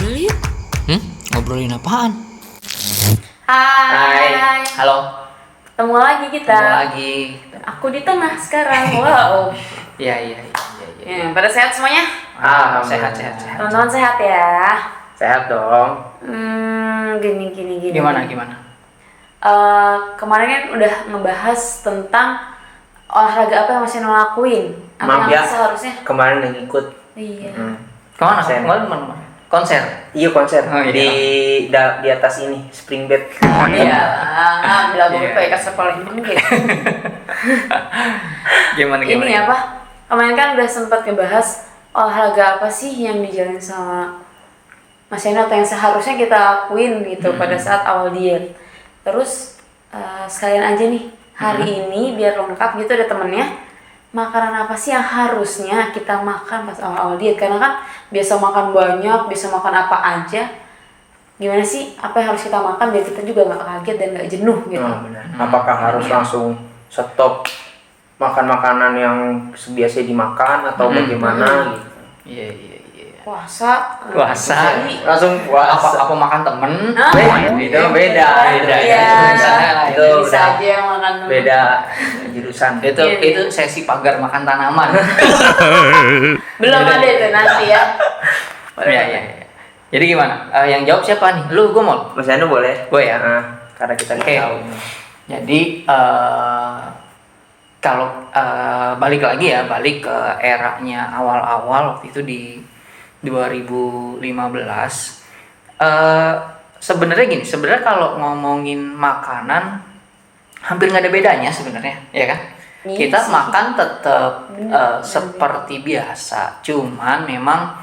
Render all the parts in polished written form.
Ngobrol yuk. Ngobrolin apaan? Hai. Halo. Ketemu lagi kita. Ketemu lagi. Aku di tengah sekarang. Wow. Iya. Pada sehat semuanya? Sehat. Teman-teman sehat ya? Sehat dong. Gini. Gimana? Kemarin kan udah ngebahas tentang olahraga apa yang masih ngelakuin. Maaf yang ya, seharusnya. kemarin yang ikut. Iya. Kemana? Konser. Kemana? Konser. Iya konser Oh, iya. di atas ini spring bed. Iya. Bila gue Iya. pakai kasur paling gitu. Gimana? Ini apa? Kemarin kan udah sempat ngebahas olahraga apa sih yang dijalin sama Mas Yana atau yang seharusnya kita lakuin gitu pada saat awal diet. Terus sekalian aja nih hari ini biar lengkap gitu ada temennya, makanan apa sih yang harusnya kita makan pas awal-awal diet, karena kan biasa makan banyak, bisa makan apa aja. Gimana sih apa yang harus kita makan biar kita juga nggak kaget dan nggak jenuh gitu. Benar. Apakah harus langsung stop makan makanan yang biasa dimakan atau bagaimana gitu? Iya. Puasa. Langsung Apa makan temen? Itu beda. Iya. Itu Bisa udah aja yang makan dulu. beda jurusan. Itu sesi pagar makan tanaman. Belum ada itu nanti ya. Iya. Jadi gimana? Yang jawab siapa nih? Lu, gue mau. Mas Anu boleh? Gue ya. Karena kita Oke. tahu. Jadi kalau balik ke eranya awal-awal waktu itu di 2015, sebenarnya kalau ngomongin makanan hampir nggak ada bedanya sebenarnya, ya kan? Iya Kita sih. makan tetap Bener. seperti biasa, cuman memang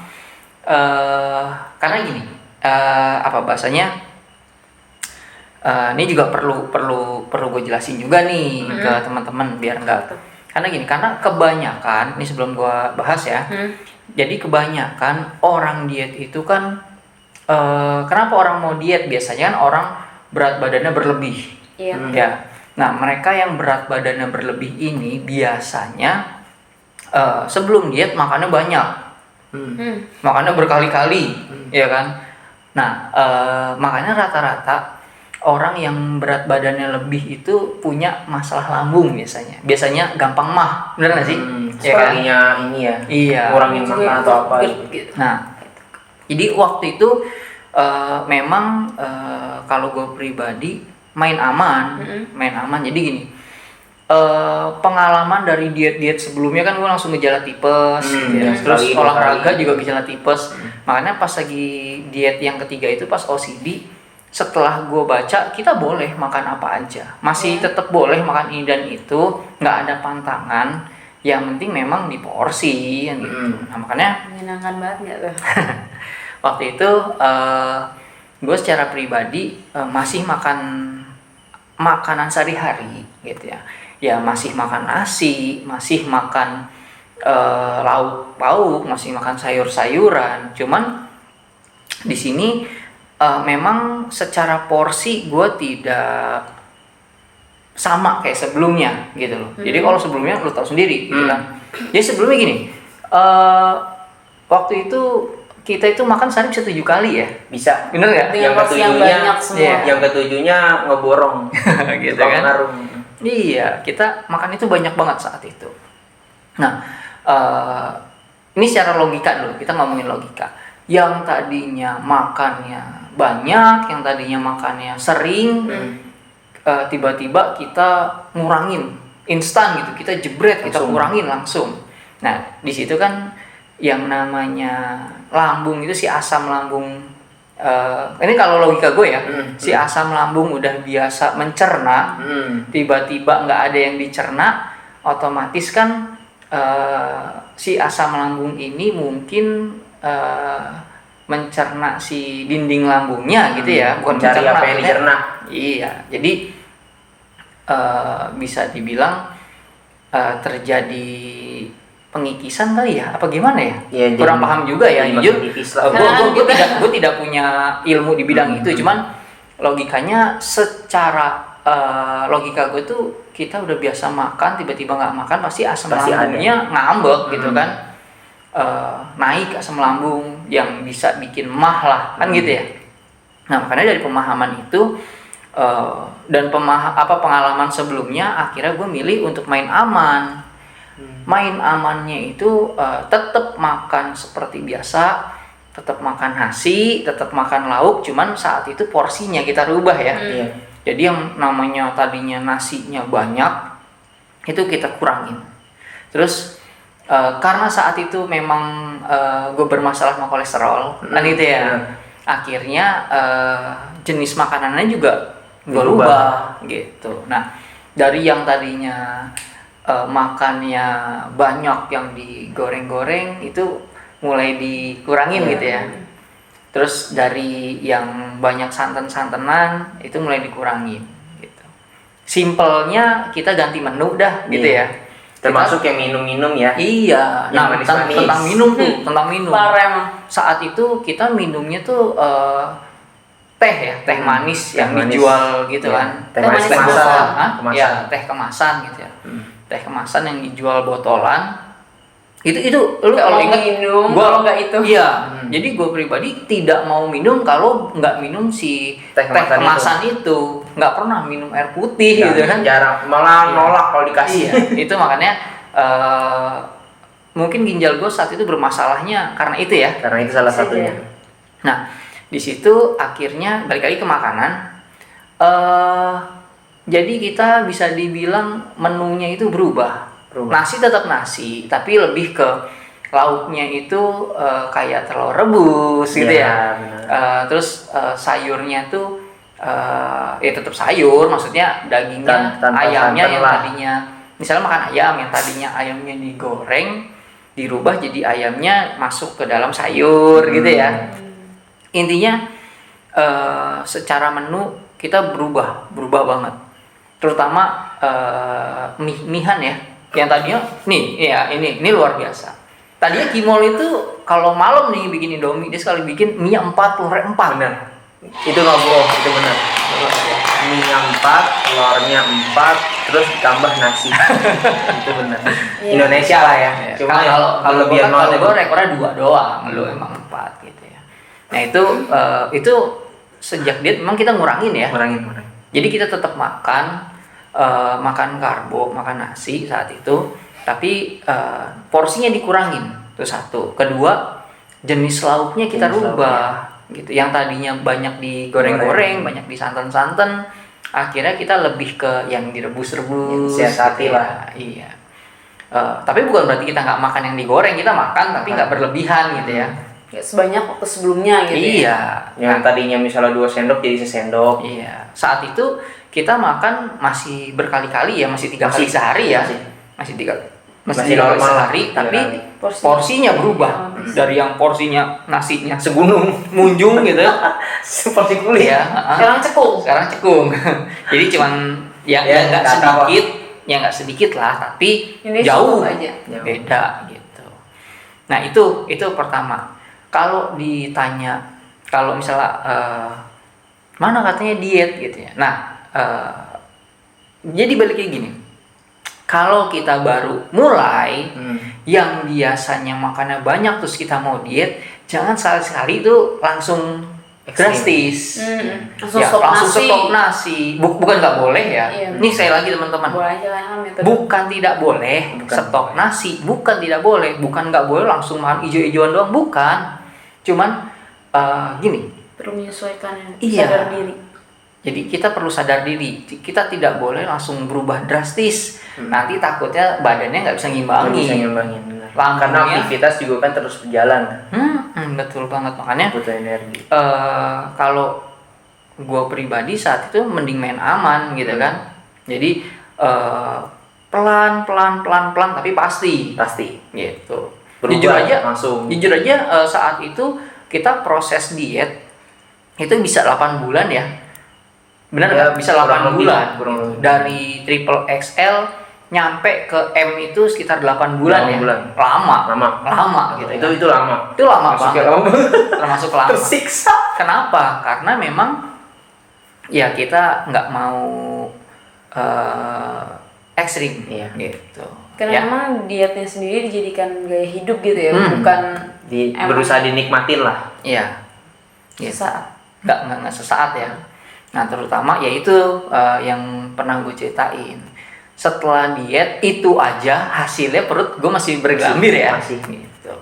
karena gini, apa bahasanya? Ini juga perlu gue jelasin juga nih ke teman-teman biar nggak, karena kebanyakan ini sebelum gue bahas ya, jadi kebanyakan orang diet itu kan kenapa orang mau diet, biasanya kan orang berat badannya berlebih. Iya. Ya, nah mereka yang berat badannya berlebih ini biasanya sebelum diet makannya banyak, makannya berkali-kali, ya kan. Nah makanya rata-rata orang yang berat badannya lebih itu punya masalah lambung biasanya gampang mah, bener nggak sih? Ya kan? Sekalinya ini ya. Iya. Kurangin makan atau apa gitu. Nah, jadi waktu itu memang kalau gue pribadi main aman. Jadi gini, pengalaman dari diet sebelumnya kan gue langsung gejala tipes, terus Sekali, olahraga dua kali. juga gejala tipes. Makanya pas lagi diet yang ketiga itu pas OCD, setelah gue baca kita boleh makan apa aja, masih tetap boleh makan ini dan itu, nggak ada pantangan. Yang penting memang di porsi yang gitu. Nah, makanya Menyenangkan banget nggak tuh? waktu itu gue secara pribadi masih makan makanan sehari-hari gitu ya. Ya masih makan nasi, masih makan lauk pauk, masih makan sayur-sayuran. Cuman di sini memang secara porsi gue tidak sama kayak sebelumnya gitu loh. Jadi kalau sebelumnya lo tau sendiri gitu kan. Jadi sebelumnya gini, waktu itu kita itu makan sehari bisa 7 kali ya, Bisa. bener nggak? Dengan porsi yang banyak semua. Iya. Yang ketujuhnya ngeborong. Gitu Tukang kan? ngarung. Iya, kita makan itu banyak banget saat itu. Nah, ini secara logika dulu, kita ngomongin logika. Yang tadinya makannya banyak, yang tadinya makannya sering, tiba-tiba kita ngurangin instan gitu, kita jebret, kita kurangin langsung. Nah, di situ kan yang namanya lambung itu, si asam lambung, ini kalau logika gue ya, si asam lambung udah biasa mencerna, tiba-tiba nggak ada yang dicerna, otomatis kan si asam lambung ini mungkin mencerna si dinding lambungnya gitu ya, bukan Mencari mencerna, apa yang dicerna. Iya, jadi bisa dibilang terjadi pengikisan kali ya, apa gimana ya? Iya, Kurang jadi paham juga ya, jadi jujur. makin tipis lah. Gue tidak punya ilmu di bidang itu, cuman logikanya secara logika gue tuh kita udah biasa makan, tiba-tiba nggak makan pasti asam Pasti lambungnya ngambek gitu kan. naik asam lambung yang bisa bikin mah lah kan gitu ya. Nah makanya dari pemahaman itu dan pengalaman sebelumnya akhirnya gue milih untuk main aman. Main amannya itu tetap makan seperti biasa, tetap makan nasi, tetap makan lauk, cuman saat itu porsinya kita rubah ya. Jadi yang namanya tadinya nasinya banyak itu kita kurangin. Terus karena saat itu memang gue bermasalah sama kolesterol kan itu ya. Akhirnya jenis makanannya juga gue rubah gitu. Nah dari yang tadinya makannya banyak yang digoreng-goreng itu mulai dikurangin gitu ya. Terus dari yang banyak santan-santanan itu mulai dikurangin gitu. Simpelnya kita ganti menu dah gitu ya. Termasuk yang minum-minum ya. Iya. Nah manis-manis. tentang minum tuh, tentang minum. Parah emang. Saat itu kita minumnya tuh teh ya, teh manis yang manis. dijual gitu kan. Teh manis kemasan. kemasan. Hah? Ya, teh kemasan gitu ya. Teh kemasan yang dijual botolan. Itu lu kalau ingat minum, kalau nggak itu. Iya. Jadi gue pribadi tidak mau minum kalau nggak minum si Teh kemasan itu. Nggak pernah minum air putih gitu kan. Jarang, malah nolak kalau dikasih. Iya, itu makanya mungkin ginjal gue saat itu bermasalahnya karena itu ya. Karena itu salah satunya. Nah, di situ akhirnya balik lagi ke makanan. Jadi kita bisa dibilang menunya itu berubah. Nasi tetap nasi, tapi lebih ke lauknya itu kayak telur rebus gitu ya. Terus sayurnya tuh ya tetap sayur, maksudnya dagingnya ayamnya yang tadinya misalnya makan ayam yang tadinya ayamnya digoreng dirubah jadi ayamnya masuk ke dalam sayur gitu ya. Intinya secara menu kita berubah banget, terutama mihan ya yang tadinya nih ya ini luar biasa. Tadinya Kimol itu kalau malam nih bikin Indomie dia sekali bikin mie 4 telurnya 4. Benar. Itu nggak bohong, itu benar. Mie 4, telurnya 4, terus ditambah nasi. Itu benar. Indonesia lah ya. Cuma kalau gue rekornya 2 doang, lu emang 4 gitu ya. Nah itu sejak diet memang kita ngurangin ya. Ngurangin. Jadi kita tetap makan karbo, makan nasi saat itu, tapi porsinya dikurangin. Itu satu. Kedua, jenis lauknya kita rubah gitu. Yang tadinya banyak digoreng-goreng, banyak disantan-santan, akhirnya kita lebih ke yang direbus-rebus. Siasati gitu lah. Iya. Tapi bukan berarti kita nggak makan yang digoreng, kita makan tapi nggak berlebihan gitu ya. Ya, sebanyak waktu sebelumnya gitu. Iya. Yang tadinya misalnya 2 sendok jadi 1 sendok. Iya. Saat itu kita makan masih berkali-kali ya, masih 3 kali sehari ya. Masih 3 kali sehari, tapi porsinya berubah. Dari yang porsinya nasinya segunung munjung gitu. Seperti kulit. Ya, sekarang cekung. Jadi cuman yang enggak sedikit, yang enggak sedikit lah, tapi ini jauh aja. Beda gitu. Nah, itu pertama. Kalau ditanya kalau misalnya mana katanya diet gitu ya. Nah, jadi balik kayak gini. Kalau kita baru mulai yang biasanya makannya banyak terus kita mau diet, jangan sekali-sekali itu langsung drastis. Langsung stop nasi. Bukan nggak boleh ya. Iya, ini saya lagi teman-teman. Bukan tidak boleh stop nasi, bukan tidak boleh, bukan nggak boleh langsung makan ijo-ijoan doang, bukan. Cuman gini. Perlu menyesuaikan sadar diri. Jadi kita perlu sadar diri, kita tidak boleh langsung berubah drastis. Nanti takutnya badannya nggak bisa ngimbangin. Karena aktivitas juga kan terus berjalan. Betul banget, makanya butuh energi. Kalau gue pribadi saat itu mending main aman gitu kan. Jadi pelan tapi pasti gitu. Berubah, jujur aja saat itu kita proses diet itu bisa 8 bulan ya. Benar nggak? Bisa 8 bulan. Dari triple XL nyampe ke M itu sekitar 8 bulan ya. Lama gitu. Itu lama. Itu lama banget. Termasuk lama. Tersiksa. Kenapa? Karena memang ya kita nggak mau ekstrim gitu. Karena Ya. emang dietnya sendiri dijadikan gaya hidup gitu ya, Hmm. bukan emang Berusaha dinikmatin lah. Iya. Gitu. sesaat. Nggak sesaat ya. Nah terutama yaitu yang pernah gue ceritain, setelah diet itu aja hasilnya perut gue masih bergelambir ya. Masih. Gitu.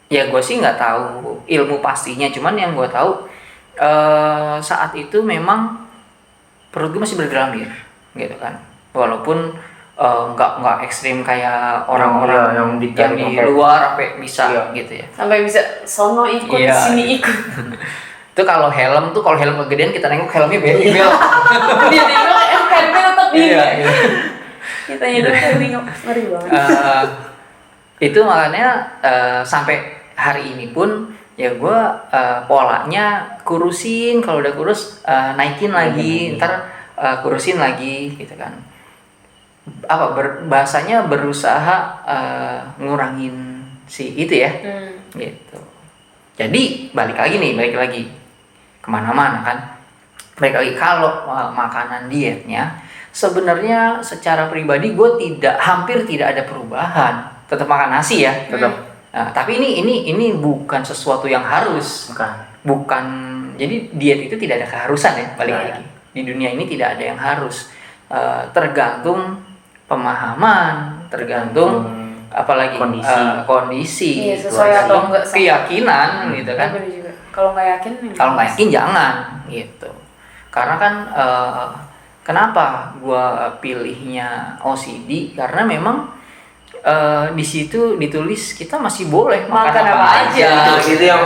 Ya gue sih nggak tahu ilmu pastinya, cuman yang gue tahu saat itu memang perut gue masih bergelambir gitu kan, walaupun nggak ekstrim kayak orang-orang yang yang di- di luar sampai bisa Iya. gitu ya. Sampai bisa sono ikut, Iya. sini ikut. Itu kalau helm kegedean kita nengok helmnya bel. Dia bilang helmnya tetap di. Iya. Kita dulu helmnya ngeri banget. Itu makanya sampai hari ini pun ya gue polanya kurusin, kalau udah kurus naikin lagi, ntar kurusin lagi gitu kan. Bahasanya berusaha ngurangin si itu ya. Gitu. Jadi balik lagi kemana-mana kan. Balik lagi kalau makanan dietnya sebenarnya secara pribadi gue hampir tidak ada perubahan, tetap makan nasi ya, tetap. Nah, tapi ini bukan sesuatu yang harus, bukan. Jadi diet itu tidak ada keharusan ya, balik lagi. Di dunia ini tidak ada yang harus, tergantung pemahaman, tergantung apalagi kondisi, Iya, sesuai atau enggak sama. keyakinan gitu kan. Bener juga. Kalau nggak yakin, Kalau nggak yakin jangan gitu. Karena kan kenapa gua pilihnya OCD, karena memang di situ ditulis kita masih boleh makan apa aja. Itu yang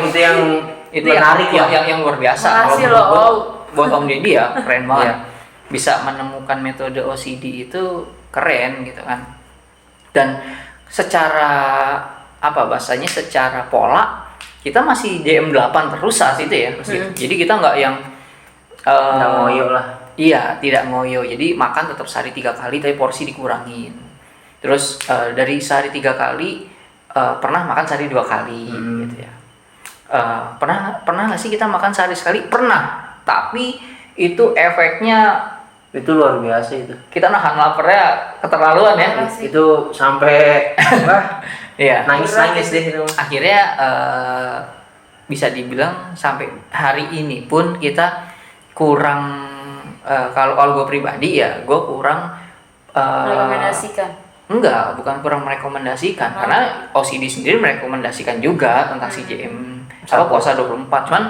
menarik yang luar biasa. Makasih Kalau loh, buat Om Deddy ya keren banget. Bisa menemukan metode OCD itu keren gitu kan. Dan secara bahasanya secara pola kita masih DM8 terus saat itu ya. Jadi kita nggak yang nggak ngoyo lah. Iya, tidak ngoyo. Jadi makan tetap sehari 3 kali tapi porsi dikurangin. Terus dari sehari 3 kali pernah makan sehari 2 kali gitu ya. Pernah nggak sih kita makan sehari sekali? Pernah. Tapi itu efeknya Itu luar biasa itu. kita nahan laparnya keterlaluan ya. Itu sampai Iya. nangis deh itu. Akhirnya bisa dibilang sampai hari ini pun kita kurang, kalau gue pribadi ya gue kurang merekomendasikan. enggak, bukan kurang merekomendasikan, karena OCD sendiri merekomendasikan juga tentang CJM puasa 24, cuman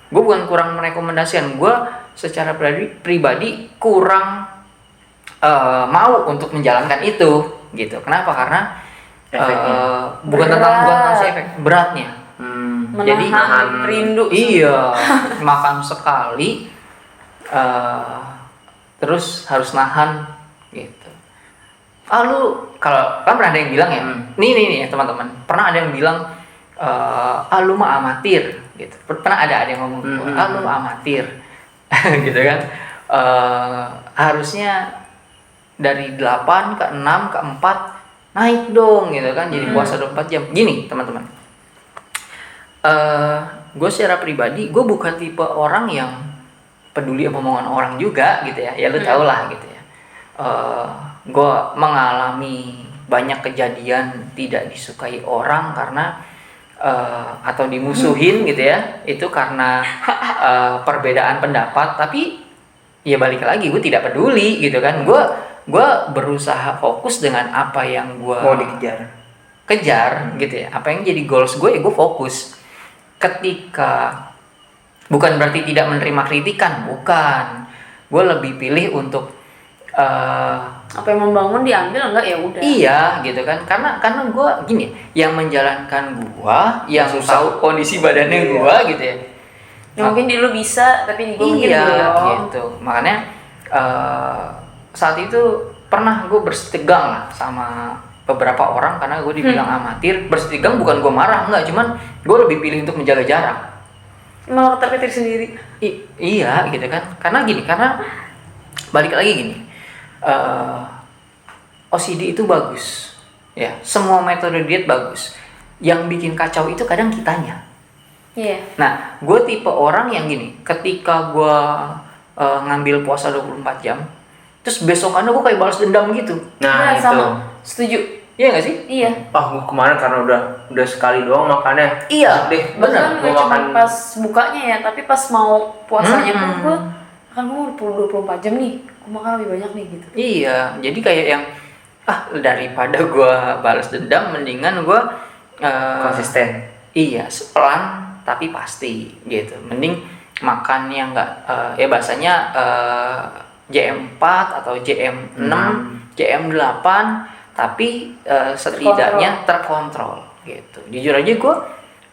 gue bukan kurang merekomendasikan, gue secara pribadi kurang mau untuk menjalankan itu gitu. Kenapa? Karena bukan si efek, beratnya. Jadi Menahan rindu. iya, makan sekali terus harus nahan gitu. Lu kalau kan pernah ada yang bilang ya, nih ya teman-teman, pernah ada yang bilang lu mah amatir gitu. Pernah ada yang ngomong lu amatir gitu kan. Harusnya dari 8 ke 6 ke 4 naik dong gitu kan, jadi puasa 24 jam. Gini teman-teman, gue secara pribadi gue bukan tipe orang yang peduli sama omongan orang juga gitu ya lu tau lah gitu ya. Gue mengalami banyak kejadian tidak disukai orang karena atau dimusuhin gitu ya, itu karena perbedaan pendapat. Tapi ya balik lagi, gue tidak peduli gitu kan. Gue berusaha fokus dengan apa yang gue mau kejar gitu ya, apa yang jadi goals gue ya gue fokus. Ketika bukan berarti tidak menerima kritikan, bukan. Gue lebih pilih untuk apa yang membangun diambil, enggak ya udah. iya gitu kan, karena gue gini, yang menjalankan gue yang tahu kondisi badannya gue gitu ya. Ya mungkin di lu bisa, tapi di gue mungkin Iya belum. gitu. Makanya saat itu pernah gue bersitegang lah sama beberapa orang karena gue dibilang amatir. Bersitegang bukan gue marah, enggak, cuman gue lebih pilih untuk menjaga jarak. Malah ketar-ketir sendiri. Iya gitu kan, karena balik lagi gini, OCD itu bagus ya, semua metode diet bagus. Yang bikin kacau itu kadang kitanya. Iya. Nah, gue tipe orang yang gini, ketika gue ngambil puasa 24 jam, terus besokannya gue kayak balas dendam gitu. Nah, Iya, itu. sama. Setuju. Iya nggak sih? Iya. Gue kemarin karena udah sekali doang makannya. Iya, Deh, Bahkan gua gak cuma makan pas bukanya ya, tapi pas mau puasanya pun gue kan gue 24 jam nih, gue makan lebih banyak nih gitu. Iya, jadi kayak yang daripada gue balas dendam, mendingan gue konsisten. Iya, pelan tapi pasti gitu. Mending makan yang enggak ya bahasanya JM4 atau JM6, JM8 tapi setidaknya terkontrol gitu. Jujur aja gue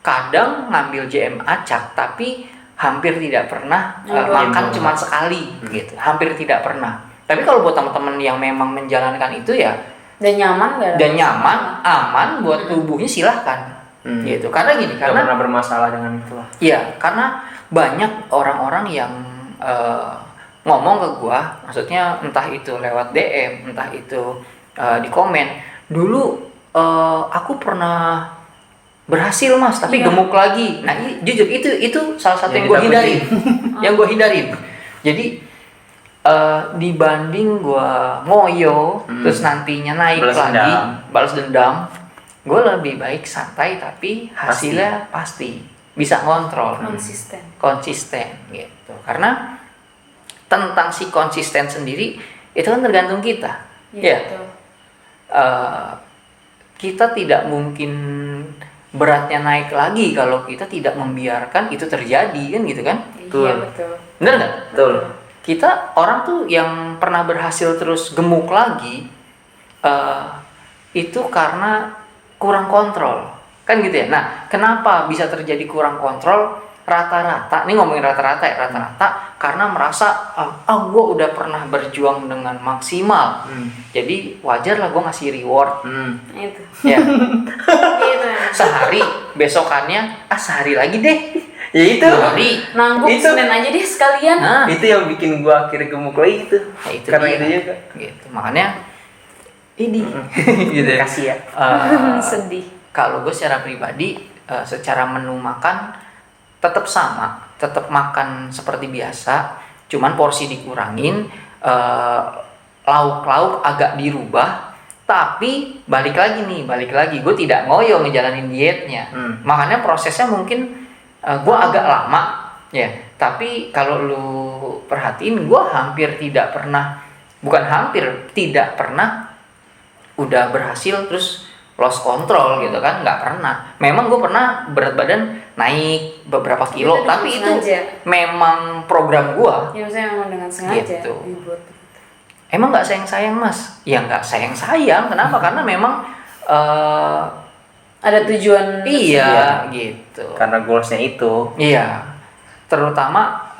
kadang ngambil JM acak tapi hampir tidak pernah makan cuma sekali gitu. Hampir tidak pernah. Tapi kalau buat teman-teman yang memang menjalankan itu ya Dan nyaman gak? dan nyaman, aman buat tubuhnya silahkan. Gitu. Karena gini, Gak karena pernah bermasalah dengan itu lah. iya, karena banyak orang-orang yang ngomong ke gua, maksudnya entah itu lewat DM, entah itu di komen. Dulu aku pernah berhasil mas, tapi gemuk lagi. Nah, jujur itu salah satu yang gua hindarin, yang gua hindarin. Jadi dibanding gua ngoyo, terus nantinya naik balas dendam, gue lebih baik santai tapi hasilnya pasti bisa ngontrol, konsisten gitu. Karena tentang si konsisten sendiri itu kan tergantung kita, ya. Kita tidak mungkin beratnya naik lagi kalau kita tidak membiarkan itu terjadi, kan gitu kan? Iya betul. Bener nggak? Betul. Kita orang tuh yang pernah berhasil terus gemuk lagi itu karena kurang kontrol, kan gitu ya. Nah, kenapa bisa terjadi kurang kontrol? Rata-rata, ini ngomongin rata-rata ya, rata-rata karena merasa gue udah pernah berjuang dengan maksimal, jadi wajar lah gue ngasih reward. Itu. Ya. Itu. Sehari, besokannya sehari lagi deh. Ya itu. Hari. Nanggung Senin aja deh sekalian. Nah, Itu yang bikin gua akhirnya gemuk lagi itu. nah, itu Karena dia. itu juga. Gitu. Makanya ini gitu ya. Kasih ya. Sedih. Kalau gue secara pribadi secara menu makan tetap sama, tetap makan seperti biasa, cuman porsi dikurangin, lauk-lauk agak dirubah, tapi balik lagi gue tidak ngoyo ngejalanin dietnya. Makanya prosesnya mungkin gue agak lama ya, tapi kalau lu perhatiin gue tidak pernah udah berhasil terus lost control gitu kan, nggak pernah. Memang gue pernah berat badan naik beberapa kilo, tapi itu memang program gue. Ya maksudnya memang dengan sengaja Gitu. dibuat. Emang nggak sayang mas? Ya nggak sayang. Kenapa? Karena memang Ada tujuan. iya gitu. Karena goalsnya itu. Iya. Terutama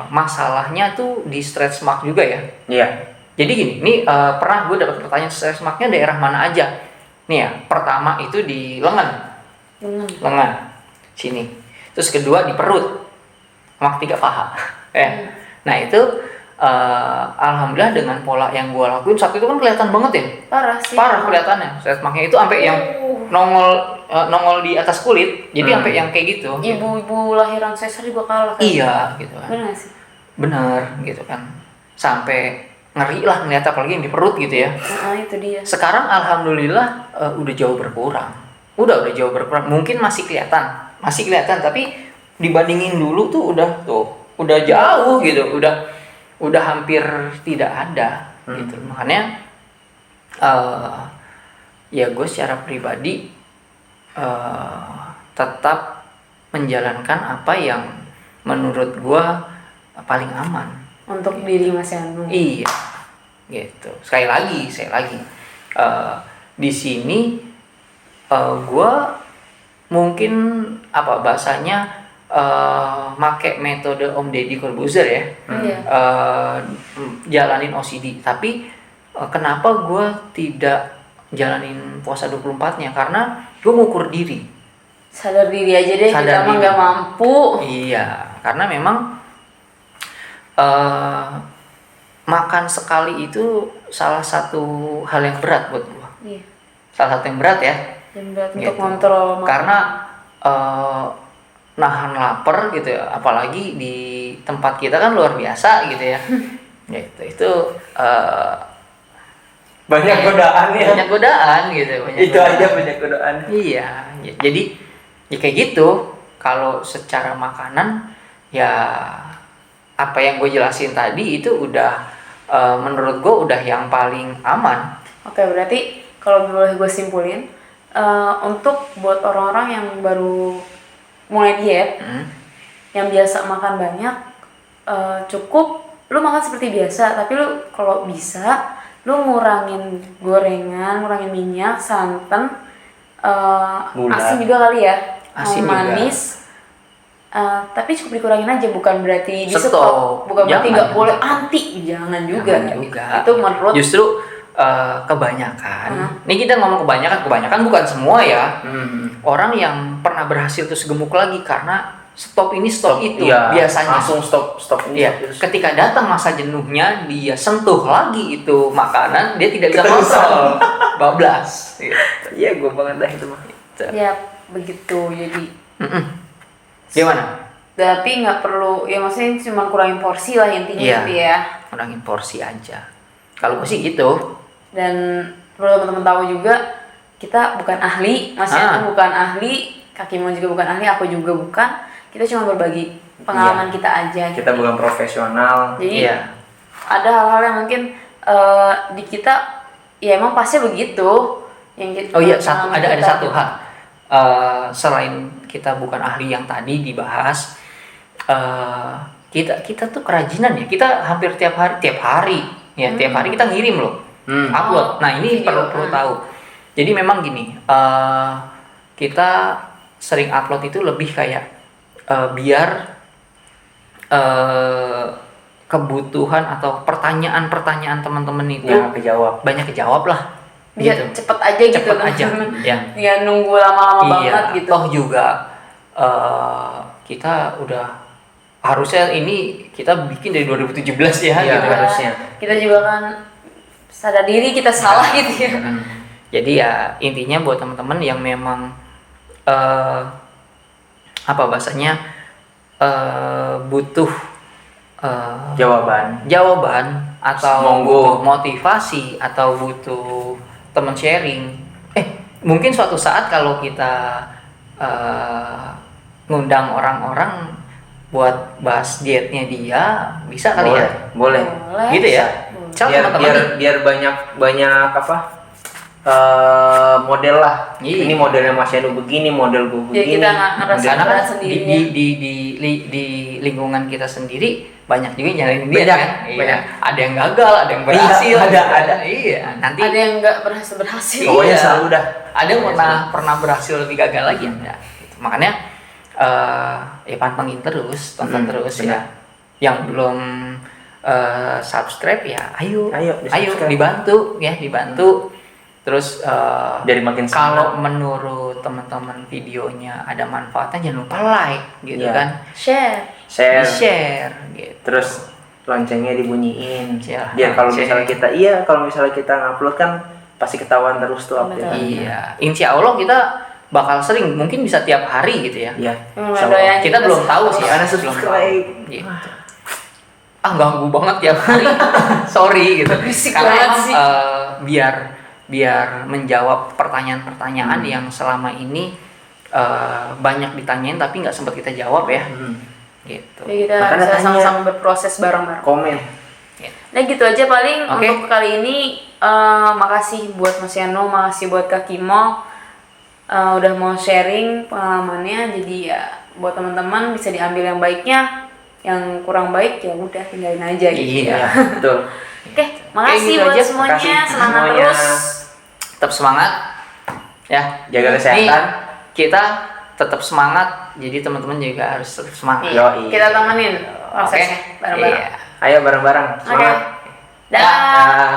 masalahnya tuh di stretch mark juga ya. Iya. Jadi gini, ini pernah gue dapat pertanyaan stretch marknya daerah mana aja? Nih ya, pertama itu di lengan, sini. Terus kedua di perut, sama ketiga paha. Nah itu alhamdulillah dengan pola yang gue lakuin saat itu kan kelihatan banget ya. Parah kelihatannya. Stretch marknya itu sampai yang nongol di atas kulit. Jadi sampai yang kayak gitu. Ibu-ibu lahiran sesar juga kalah kan? Iya gitu kan. Benar sih. Bener gitu kan. Sampai ngeri lah ngeliat apalagi yang di perut gitu ya. Itu dia. Sekarang alhamdulillah udah jauh berkurang. Udah jauh berkurang. Mungkin masih kelihatan tapi dibandingin dulu tuh udah jauh gitu. Udah hampir tidak ada gitu. Makanya ya gue secara pribadi tetap menjalankan apa yang menurut gue paling aman untuk diri Mas Yanu. Iya, gitu. Sekali lagi, di sini gue mungkin bahasanya make metode Om Deddy Corbuzier ya, jalanin OCD. Tapi kenapa gue tidak jalanin puasa 24-nya? Karena gue ngukur diri. Sadar diri aja deh, kita mah nggak mampu. Iya, karena memang makan sekali itu salah satu hal yang berat buat gua. Iya. Salah satu yang berat ya. Yang berat Gitu. untuk kontrol. Karena nahan lapar gitu ya, apalagi di tempat kita kan luar biasa gitu ya. Gitu. Itu eh, Banyak godaan ya. banyak godaan gitu. Banyak Itu godaan. aja banyak godaan. Iya, jadi ya kayak gitu. Kalau secara makanan ya apa yang gue jelasin tadi itu udah menurut gue udah yang paling aman. Oke, berarti kalau boleh gue simpulin, untuk buat orang-orang yang baru mulai diet, yang biasa makan banyak, cukup lu makan seperti biasa, tapi lu kalau bisa lu ngurangin gorengan, ngurangin minyak, santan, Gula. asin juga kali ya, Asin juga. manis. Tapi cukup dikurangin aja, bukan berarti di Stop. stop, bukan berarti Jangan. nggak boleh anti, jangan juga. Jangan juga. Itu menurut Justru kebanyakan. Ini kita ngomong kebanyakan bukan semua ya. Orang yang pernah berhasil terus gemuk lagi karena stop ini stop itu Iya, biasanya. langsung stop ini. Iya, stop itu. ketika datang masa jenuhnya dia sentuh lagi itu makanan, dia tidak bisa Keterusan. kontrol, bablas. Gitu. Iya, gue banget dah itu mah. ya begitu, jadi Mm-mm. Gimana? tapi nggak perlu, ya maksudnya cuma kurangin porsi lah intinya Iya. gitu ya. Kurangin porsi aja. Kalau gue sih gitu. Dan perlu teman-teman tahu juga, kita bukan ahli, Mas Yanu bukan ahli, Kak Kimo juga bukan ahli, aku juga bukan. Kita cuma berbagi pengalaman kita aja. Kita bukan profesional. Jadi Iya. ada hal-hal yang mungkin di kita ya emang pasti begitu. Yang kita, Oh iya, ada kita satu gitu. hal. Selain kita bukan ahli yang tadi dibahas, kita tuh kerajinan ya. Kita hampir tiap hari ya, tiap hari kita ngirim loh, upload. Nah ini Video. perlu tahu. Jadi memang gini, kita sering upload itu lebih kayak biar kebutuhan atau pertanyaan-pertanyaan teman-teman itu Yang kejawab. banyak kejawab lah. Bisa Gitu. cepet aja gitu, Cepet aja, ya. Nggak nunggu lama-lama Iya, banget gitu. toh juga kita udah harusnya ini kita bikin dari 2017 ya, Iya, gitu kan. harusnya. Kita juga kan sadar diri kita salah gitu ya. Jadi ya intinya buat teman-teman yang memang apa bahasanya butuh jawaban atau Monggo. butuh motivasi atau butuh teman sharing. Mungkin suatu saat kalau kita ngundang orang-orang buat bahas dietnya dia, bisa kali ya. Boleh. Gitu ya. Cak, Biar teman-teman. biar banyak apa? Model lah. Iya. Ini modelnya Mas Yanu begini, model gue Jadi begini. kita nggak ngerasa Karena kan berat sendiri ya. di lingkungan kita sendiri banyak juga yang nyalain dia Banyak, kan. Iya. banyak. Ada yang gagal, ada yang berhasil. Iya, ada, gitu. ada. Iya, nanti Ada yang nggak berhasil. Pokoknya Iya. selalu dah. ada yang pernah berhasil lebih gagal lagi ya. Gitu. Makanya ya pantengin terus, tonton terus benar. ya. Yang belum subscribe ya, ayo di-subscribe. dibantu. Terus Jadi makin kalau semangat. menurut teman-teman videonya ada manfaatnya, jangan lupa like gitu Iya. kan. Share. share. Di-share gitu. Terus loncengnya dibunyiin. Iya, Biar kalau lonceng. misalnya kita ngupload kan pasti ketahuan terus tuh update. Iya, insya Allah kita bakal sering, mungkin bisa tiap hari gitu ya. Iya. Yang Sama- ada yang Kita belum tahu sih, Karena belum tahu. subscribe. Gitu. Ganggu banget tiap hari. Sorry gitu. Berisik Karena banget emang, sih. biar menjawab pertanyaan-pertanyaan yang selama ini banyak ditanyain tapi nggak sempat kita jawab ya. Gitu. Jadi kita Makanya bisa tanya. sama-sama berproses bareng-bareng. Komen. Nah gitu aja paling Oke. untuk kali ini. Makasih buat Mas Yano, makasih buat Kak Kimo udah mau sharing pengalamannya. Jadi ya buat teman-teman bisa diambil yang baiknya, yang kurang baik ya udah tinggalin aja gitu. Iya. Betul. Oke, makasih gitu buat aja. semuanya, Makasih semangat semuanya. terus. Tetap semangat ya. Jaga kesehatan. Nih, kita tetap semangat, jadi teman-teman juga harus tetap semangat. Iya, Yoi. kita temenin prosesnya Oke? bareng-bareng. Iya. Ayo bareng-bareng. Oke. Semangat. Dah. Dah.